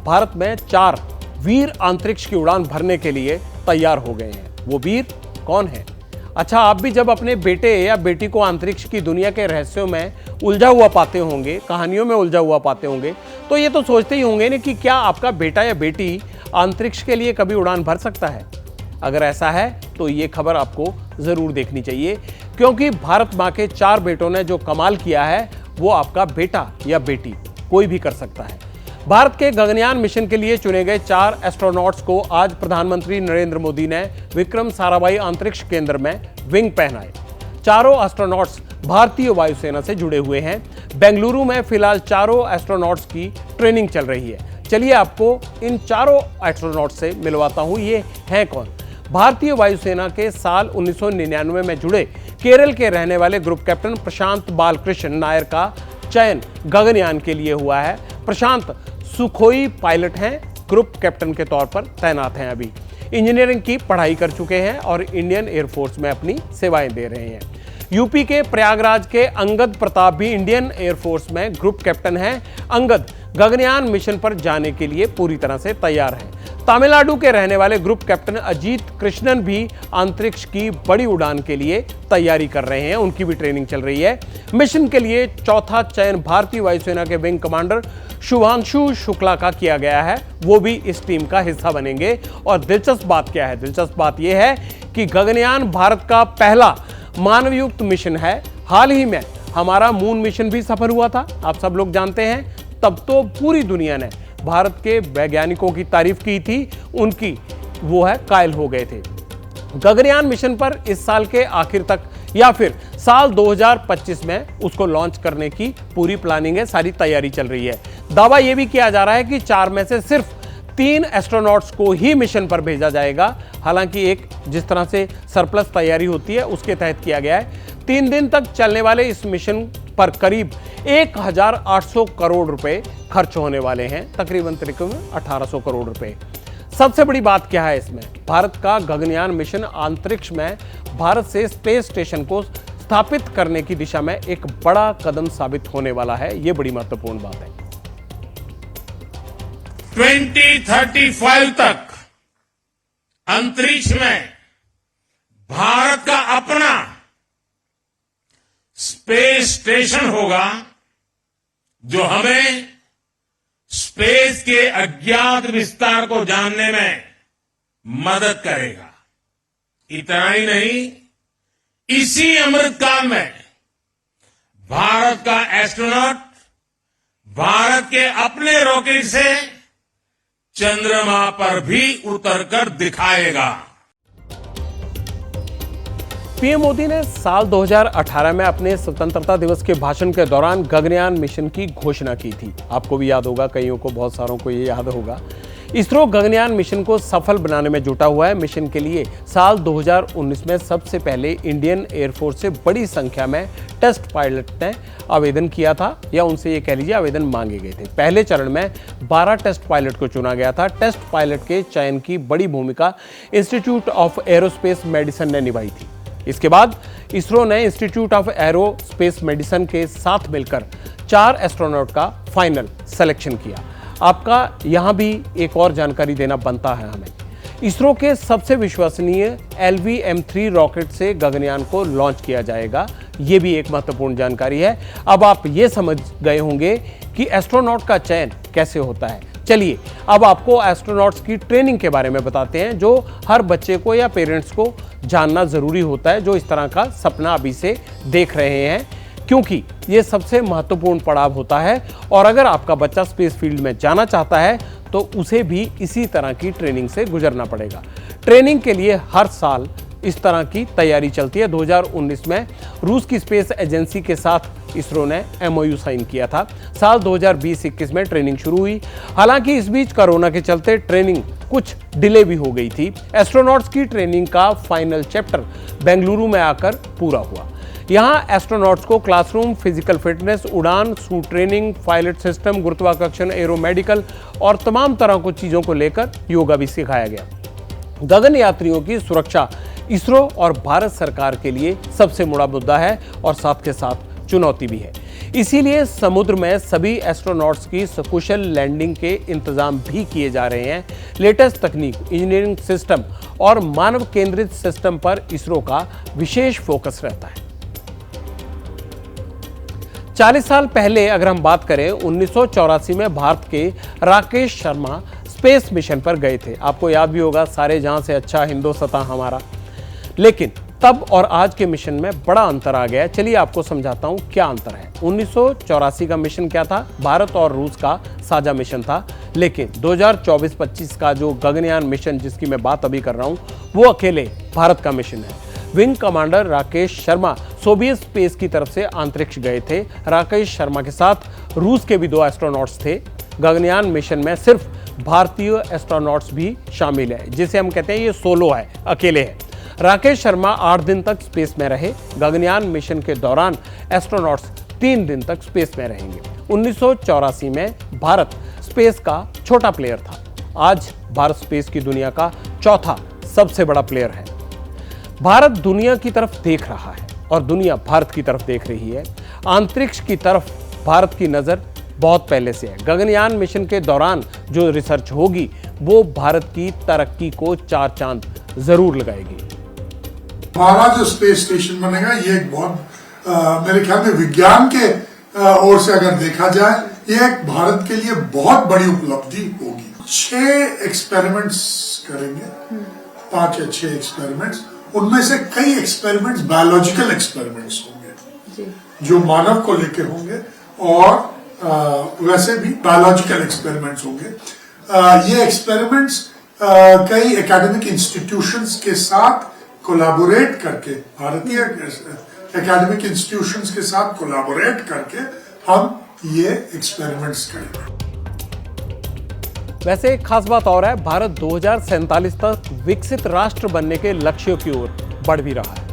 भारत में 4 वीर अंतरिक्ष की उड़ान भरने के लिए तैयार हो गए हैं। वो वीर कौन है? अच्छा, आप भी जब अपने बेटे या बेटी को अंतरिक्ष की दुनिया के रहस्यों में उलझा हुआ पाते होंगे, कहानियों में उलझा हुआ पाते होंगे, तो ये तो सोचते ही होंगे ना कि क्या आपका बेटा या बेटी अंतरिक्ष के लिए कभी उड़ान भर सकता है। अगर ऐसा है तो ये खबर आपको जरूर देखनी चाहिए, क्योंकि भारत माँ के 4 बेटों ने जो कमाल किया है वो आपका बेटा या बेटी कोई भी कर सकता है। भारत के गगनयान मिशन के लिए चुने गए 4 एस्ट्रोनॉट्स को आज प्रधानमंत्री नरेंद्र मोदी ने विक्रम साराभाई अंतरिक्ष केंद्र में विंग पहनाए। चारों एस्ट्रोनॉट्स भारतीय वायुसेना से जुड़े हुए हैं। बेंगलुरु में फिलहाल चारों एस्ट्रोनॉट्स की ट्रेनिंग चल रही है। चलिए आपको इन चारों एस्ट्रोनॉट्स से मिलवाता हूं। ये हैं कौन? भारतीय वायुसेना के साल 1999 में जुड़े केरल के रहने वाले ग्रुप कैप्टन प्रशांत बालकृष्ण नायर का चयन गगनयान के लिए हुआ है। प्रशांत सुखोई पायलट हैं, ग्रुप कैप्टन के तौर पर तैनात हैं। अभी इंजीनियरिंग की पढ़ाई कर चुके हैं और इंडियन एयरफोर्स में अपनी सेवाएं दे रहे हैं। यूपी के प्रयागराज के अंगद प्रताप भी इंडियन एयरफोर्स में ग्रुप कैप्टन हैं। अंगद गगनयान मिशन पर जाने के लिए पूरी तरह से तैयार हैं। तमिलनाडु के रहने वाले ग्रुप कैप्टन अजीत कृष्णन भी अंतरिक्ष की बड़ी उड़ान के लिए तैयारी कर रहे हैं, उनकी भी ट्रेनिंग चल रही है। मिशन के लिए चौथा चयन भारतीय वायुसेना के विंग कमांडर शुभांशु शुक्ला का किया गया है। वो भी इस टीम का हिस्सा बनेंगे। और दिलचस्प बात क्या है? दिलचस्प बात यह है कि गगनयान भारत का पहला मानवयुक्त मिशन है। हाल ही में हमारा मून मिशन भी सफल हुआ था, आप सब लोग जानते हैं। तब तो पूरी दुनिया ने भारत के वैज्ञानिकों की तारीफ की थी, उनकी वो है कायल हो गए थे। गगनयान मिशन पर इस साल के आखिर तक या फिर साल 2025 में उसको लॉन्च करने की पूरी प्लानिंग है, सारी तैयारी चल रही है। दावा यह भी किया जा रहा है कि 4 में से सिर्फ 3 एस्ट्रोनॉट्स को ही मिशन पर भेजा जाएगा। हालांकि एक जिस तरह से सरप्लस तैयारी होती है उसके तहत किया गया है। 3 दिन तक चलने वाले इस मिशन पर करीब 1800 करोड़ रुपए खर्च होने वाले हैं, तकरीबन 1800 करोड़ रुपए। सबसे बड़ी बात क्या है इसमें? भारत का गगनयान मिशन अंतरिक्ष में भारत से स्पेस स्टेशन को स्थापित करने की दिशा में एक बड़ा कदम साबित होने वाला है। यह बड़ी महत्वपूर्ण बात है। 2035 तक अंतरिक्ष में भारत का अपना स्पेस स्टेशन होगा, जो हमें स्पेस के अज्ञात विस्तार को जानने में मदद करेगा। इतना ही नहीं, इसी अमृतकाल में भारत का एस्ट्रोनॉट भारत के अपने रॉकेट से चंद्रमा पर भी उतरकर दिखाएगा। पीएम मोदी ने साल 2018 में अपने स्वतंत्रता दिवस के भाषण के दौरान गगनयान मिशन की घोषणा की थी। आपको भी याद होगा, कईयों को, बहुत सारों को ये याद होगा। इसरो गगनयान मिशन को सफल बनाने में जुटा हुआ है। मिशन के लिए साल 2019 में सबसे पहले इंडियन एयरफोर्स से बड़ी संख्या में टेस्ट पायलट ने आवेदन किया था, या उनसे ये कह लीजिए आवेदन मांगे गए थे। पहले चरण में 12 टेस्ट पायलट को चुना गया था। टेस्ट पायलट के चयन की बड़ी भूमिका इंस्टीट्यूट ऑफ एरोस्पेस मेडिसिन ने निभाई थी। इसके बाद इसरो ने इंस्टीट्यूट ऑफ एरोस्पेस मेडिसिन के साथ मिलकर 4 एस्ट्रोनॉट का फाइनल सिलेक्शन किया। आपका यहां भी एक और जानकारी देना बनता है हमें। इसरो के सबसे विश्वसनीय LVM-3 रॉकेट से गगनयान को लॉन्च किया जाएगा। यह भी एक महत्वपूर्ण जानकारी है। अब आप ये समझ गए होंगे कि एस्ट्रोनॉट का चयन कैसे होता है। चलिए अब आपको एस्ट्रोनॉट्स की ट्रेनिंग के बारे में बताते हैं, जो हर बच्चे को या पेरेंट्स को जानना जरूरी होता है, जो इस तरह का सपना अभी से देख रहे हैं, क्योंकि ये सबसे महत्वपूर्ण पड़ाव होता है। और अगर आपका बच्चा स्पेस फील्ड में जाना चाहता है तो उसे भी इसी तरह की ट्रेनिंग से गुजरना पड़ेगा। ट्रेनिंग के लिए हर साल इस तरह की तैयारी चलती है। 2019 में रूस की स्पेस एजेंसी के साथ इसरो ने MOU साइन किया था। साल 2020-21 में ट्रेनिंग शुरू हुई। हालांकि इस बीच कोरोना के चलते ट्रेनिंग कुछ डिले भी हो गई थी। एस्ट्रोनॉट्स की ट्रेनिंग का फाइनल चैप्टर बेंगलुरु में आकर पूरा हुआ। यहाँ एस्ट्रोनॉट्स को क्लासरूम, फिजिकल फिटनेस, उड़ान, सूट ट्रेनिंग, पायलट सिस्टम, गुरुत्वाकर्षण, एरोमेडिकल और तमाम तरह की चीज़ों को लेकर योगा भी सिखाया गया। गगन यात्रियों की सुरक्षा इसरो और भारत सरकार के लिए सबसे बड़ा मुद्दा है और साथ के साथ चुनौती भी है। इसीलिए समुद्र में सभी एस्ट्रोनॉट्स की सकुशल लैंडिंग के इंतजाम भी किए जा रहे हैं। लेटेस्ट तकनीक, इंजीनियरिंग सिस्टम और मानव केंद्रित सिस्टम पर इसरो का विशेष फोकस रहता है। 40 साल पहले अगर हम बात करें, 1984 में भारत के राकेश शर्मा स्पेस मिशन पर गए थे। आपको याद भी होगा, सारे जहां से अच्छा हिंदुस्तान हमारा। लेकिन तब और आज के मिशन में बड़ा अंतर आ गया है। चलिए आपको समझाता हूं क्या अंतर है। 1984 का मिशन क्या था? भारत और रूस का साझा मिशन था। लेकिन 2024-25 का जो गगनयान मिशन जिसकी मैं बात अभी कर रहा हूं, वो अकेले भारत का मिशन है। Wing commander Rakesh Sharma Soviet space की तरफ से अंतरिक्ष गए थे। राकेश शर्मा के साथ रूस के भी 2 एस्ट्रोनॉट्स थे। गगनयान मिशन में सिर्फ भारतीय एस्ट्रोनॉट्स भी शामिल है, जिसे हम कहते हैं ये सोलो है, अकेले है। राकेश शर्मा 8 दिन तक स्पेस में रहे। गगनयान मिशन के दौरान एस्ट्रोनॉट्स 3 दिन तक स्पेस में रहेंगे। 1984 में भारत स्पेस का छोटा प्लेयर था। आज भारत स्पेस की दुनिया का चौथा सबसे बड़ा प्लेयर है। भारत दुनिया की तरफ देख रहा है और दुनिया भारत की तरफ देख रही है। अंतरिक्ष की तरफ भारत की नजर बहुत पहले से है। गगनयान मिशन के दौरान जो रिसर्च होगी वो भारत की तरक्की को 4 चांद जरूर लगाएगी। हमारा जो स्पेस स्टेशन बनेगा ये एक बहुत मेरे ख्याल में विज्ञान के ओर से अगर देखा जाए, ये एक भारत के लिए बहुत बड़ी उपलब्धि होगी। 6 एक्सपेरिमेंट्स करेंगे, 5 या 6 एक्सपेरिमेंट्स। उनमें से कई एक्सपेरिमेंट्स बायोलॉजिकल एक्सपेरिमेंट्स होंगे जो मानव को लेके होंगे और वैसे भी बायोलॉजिकल एक्सपेरिमेंट्स होंगे। ये एक्सपेरिमेंट्स कई एकेडमिक इंस्टीट्यूशंस के साथ कोलैबोरेट करके, भारतीय एकेडमिक इंस्टीट्यूशंस के साथ कोलैबोरेट करके हम ये एक्सपेरिमेंट्स करेंगे। वैसे एक खास बात और है, भारत 2047 तक विकसित राष्ट्र बनने के लक्ष्यों की ओर बढ़ भी रहा है।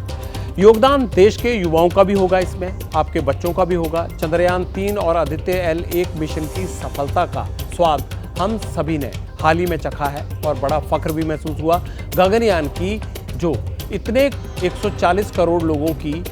योगदान देश के युवाओं का भी होगा, इसमें आपके बच्चों का भी होगा। चंद्रयान 3 और आदित्य L1 मिशन की सफलता का स्वाद हम सभी ने हाल ही में चखा है और बड़ा फख्र भी महसूस हुआ। गगनयान की जो इतने 140 करोड़ लोगों की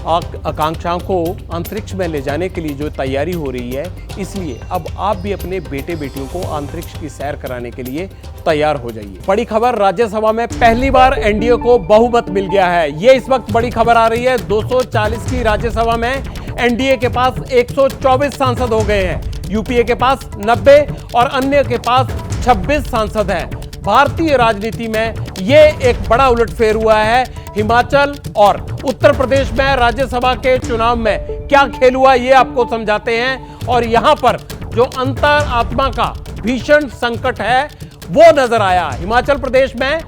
आकांक्षाओं को अंतरिक्ष में ले जाने के लिए जो तैयारी हो रही है, इसलिए अब आप भी अपने बेटे बेटियों को अंतरिक्ष की सैर कराने के लिए तैयार हो जाइए। बड़ी खबर, राज्यसभा में पहली बार एनडीए को बहुमत मिल गया है। ये इस वक्त बड़ी खबर आ रही है। 240 की राज्यसभा में एनडीए के पास 124 सांसद हो गए हैं। यूपीए के पास 90 और अन्य के पास 26 सांसद हैं। भारतीय राजनीति में ये एक बड़ा उलटफेर हुआ है। हिमाचल और उत्तर प्रदेश में राज्यसभा के चुनाव में क्या खेल हुआ ये आपको समझाते हैं। और यहां पर जो अंतरात्मा का भीषण संकट है वो नजर आया। हिमाचल प्रदेश में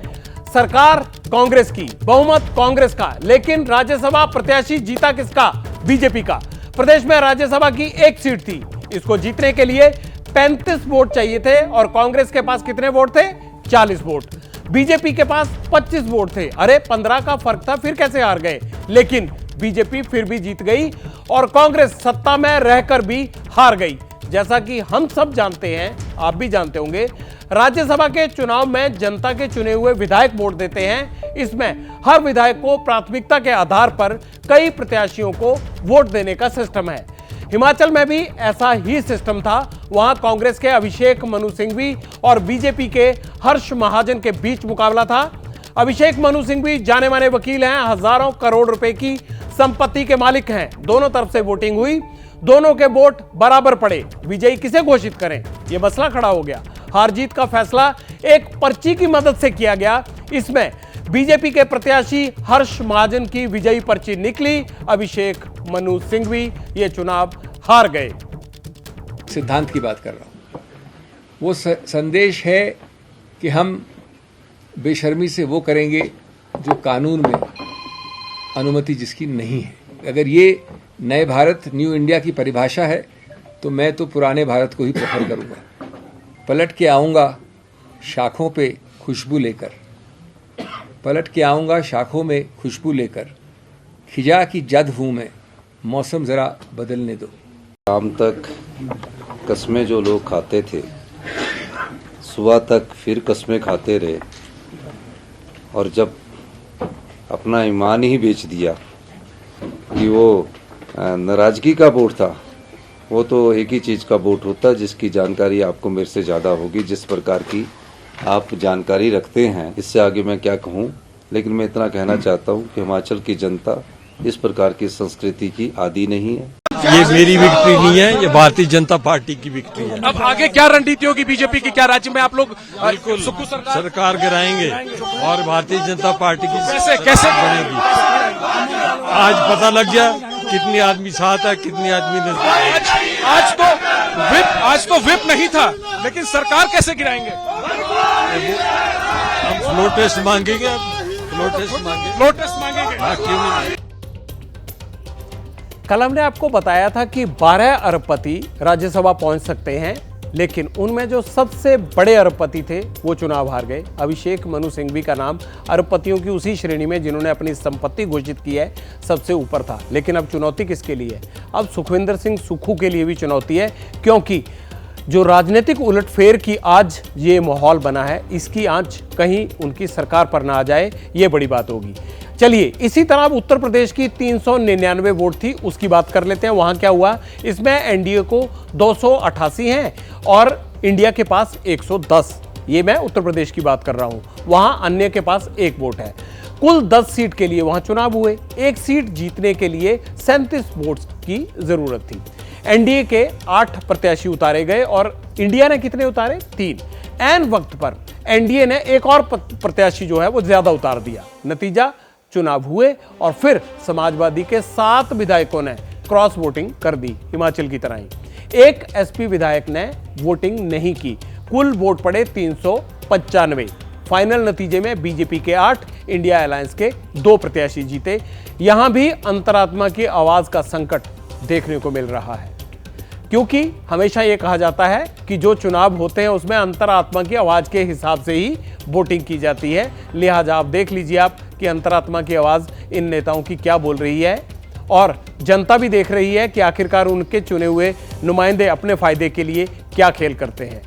सरकार कांग्रेस की, बहुमत कांग्रेस का, लेकिन राज्यसभा प्रत्याशी जीता किसका? बीजेपी का। प्रदेश में राज्यसभा की 1 सीट थी, इसको जीतने के लिए 35 वोट चाहिए थे और कांग्रेस के पास कितने वोट थे? 40 वोट। बीजेपी के पास 25 वोट थे। अरे 15 का फर्क था, फिर कैसे हार गए? लेकिन बीजेपी फिर भी जीत गई और कांग्रेस सत्ता में रहकर भी हार गई। जैसा कि हम सब जानते हैं, आप भी जानते होंगे, राज्यसभा के चुनाव में जनता के चुने हुए विधायक वोट देते हैं। इसमें हर विधायक को प्राथमिकता के आधार पर कई प्रत्याशियों को वोट देने का सिस्टम है। हिमाचल में भी ऐसा ही सिस्टम था। वहां कांग्रेस के अभिषेक मनु सिंघवी और बीजेपी के हर्ष महाजन के बीच मुकाबला था। अभिषेक मनु सिंघवी जाने माने वकील हैं, हजारों करोड़ रुपए की संपत्ति के मालिक हैं। दोनों तरफ से वोटिंग हुई, दोनों के वोट बराबर पड़े। विजयी किसे घोषित करें, यह मसला खड़ा हो गया। हार जीत का फैसला एक पर्ची की मदद से किया गया। इसमें बीजेपी के प्रत्याशी हर्ष महाजन की विजयी पर्ची निकली। अभिषेक मनु सिंघवी ये चुनाव हार गए। सिद्धांत की बात कर रहा हूं। वो संदेश है कि हम बेशर्मी से वो करेंगे जो कानून में अनुमति जिसकी नहीं है। अगर ये नए भारत न्यू इंडिया की परिभाषा है तो मैं तो पुराने भारत को ही प्रेफर करूँगा। पलट के आऊँगा शाखों पे खुशबू लेकर, पलट के आऊँगा शाखों में खुशबू लेकर, खिजा की जद हूँ मैं, मौसम ज़रा बदलने दो। शाम तक कस्में जो लोग खाते थे, सुबह तक फिर कस्में खाते रहे, और जब अपना ईमान ही बेच दिया कि वो नाराज़गी का वोट था, वो तो एक ही चीज़ का वोट होता जिसकी जानकारी आपको मेरे से ज़्यादा होगी, जिस प्रकार की आप जानकारी रखते हैं। इससे आगे मैं क्या कहूँ, लेकिन मैं इतना कहना चाहता हूँ कि हिमाचल की जनता इस प्रकार की संस्कृति की आदी नहीं है। ये मेरी विक्ट्री नहीं है, ये भारतीय जनता पार्टी की विक्ट्री है। अब आगे क्या रणनीति होगी बीजेपी की? क्या राज्य में आप लोग बिल्कुल सुक्खू सरकार गिराएंगे और भारतीय जनता पार्टी की कैसे बनेगी? आज पता लग गया कितनी आदमी साथ है, कितनी आदमी नहीं। आज तो विप नहीं था, लेकिन सरकार कैसे गिराएंगे? हम फ्लो टेस्ट मांगेंगे, फ्लो टेस्ट मांगेंगे। हाँ, क्यों नहीं? कल हमने आपको बताया था कि 12 अरबपति राज्यसभा पहुंच सकते हैं, लेकिन उनमें जो सबसे बड़े अरबपति थे वो चुनाव हार गए। अभिषेक मनु सिंघवी का नाम अरबपतियों की उसी श्रेणी में जिन्होंने अपनी संपत्ति घोषित की है सबसे ऊपर था। लेकिन अब चुनौती किसके लिए है? अब सुखविंदर सिंह सुक्खू के लिए भी चुनौती है, क्योंकि जो राजनीतिक उलटफेर की आज ये माहौल बना है, इसकी आंच कहीं उनकी सरकार पर ना आ जाए, ये बड़ी बात होगी। चलिए, इसी तरह अब उत्तर प्रदेश की 399 वोट थी, उसकी बात कर लेते हैं। वहां क्या हुआ? इसमें एनडीए को 288 हैं और इंडिया के पास 110। ये मैं उत्तर प्रदेश की बात कर रहा हूं। वहां अन्य के पास 1 वोट है। कुल 10 सीट के लिए वहां चुनाव हुए। 1 सीट जीतने के लिए 37 वोट्स की जरूरत थी। एनडीए के 8 प्रत्याशी उतारे गए और इंडिया ने कितने उतारे? 3। ऐन वक्त पर एनडीए ने एक और प्रत्याशी जो है वो ज्यादा उतार दिया। नतीजा, चुनाव हुए और फिर समाजवादी के 7 विधायकों ने क्रॉस वोटिंग कर दी, हिमाचल की तरह ही। 1 एसपी विधायक ने वोटिंग नहीं की। कुल वोट पड़े 395। फाइनल नतीजे में बीजेपी के 8, इंडिया अलायंस के 2 प्रत्याशी जीते। यहां भी अंतरात्मा की आवाज का संकट देखने को मिल रहा है, क्योंकि हमेशा यह कहा जाता है कि जो चुनाव होते हैं उसमें अंतरात्मा की आवाज के हिसाब से ही वोटिंग की जाती है। लिहाजा आप देख लीजिए आप कि अंतरात्मा की आवाज इन नेताओं की क्या बोल रही है, और जनता भी देख रही है कि आखिरकार उनके चुने हुए नुमाइंदे अपने फायदे के लिए क्या खेल करते हैं।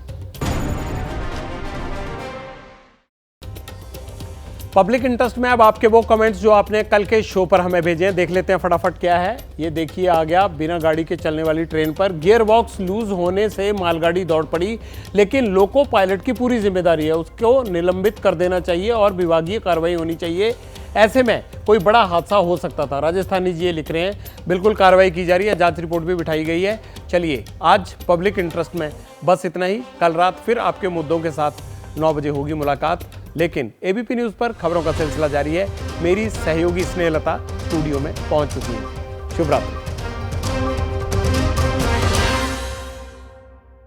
पब्लिक इंटरेस्ट में अब आपके वो कमेंट्स जो आपने कल के शो पर हमें भेजे हैं, देख लेते हैं फटाफट क्या है। ये देखिए, आ गया। बिना गाड़ी के चलने वाली ट्रेन पर गियर बॉक्स लूज होने से मालगाड़ी दौड़ पड़ी, लेकिन लोको पायलट की पूरी जिम्मेदारी है, उसको निलंबित कर देना चाहिए और विभागीय कार्रवाई होनी चाहिए। ऐसे में कोई बड़ा हादसा हो सकता था। राजस्थानी जी ये लिख रहे हैं, बिल्कुल कार्रवाई की जा रही है, जांच रिपोर्ट भी बिठाई गई है। चलिए, आज पब्लिक इंटरेस्ट में बस इतना ही। कल रात फिर आपके मुद्दों के साथ 9 बजे होगी मुलाकात, लेकिन एबीपी न्यूज़ पर खबरों का सिलसिला जारी है। मेरी सहयोगी स्नेहलता स्टूडियो में पहुंच चुकी है। शुभ रात्रि।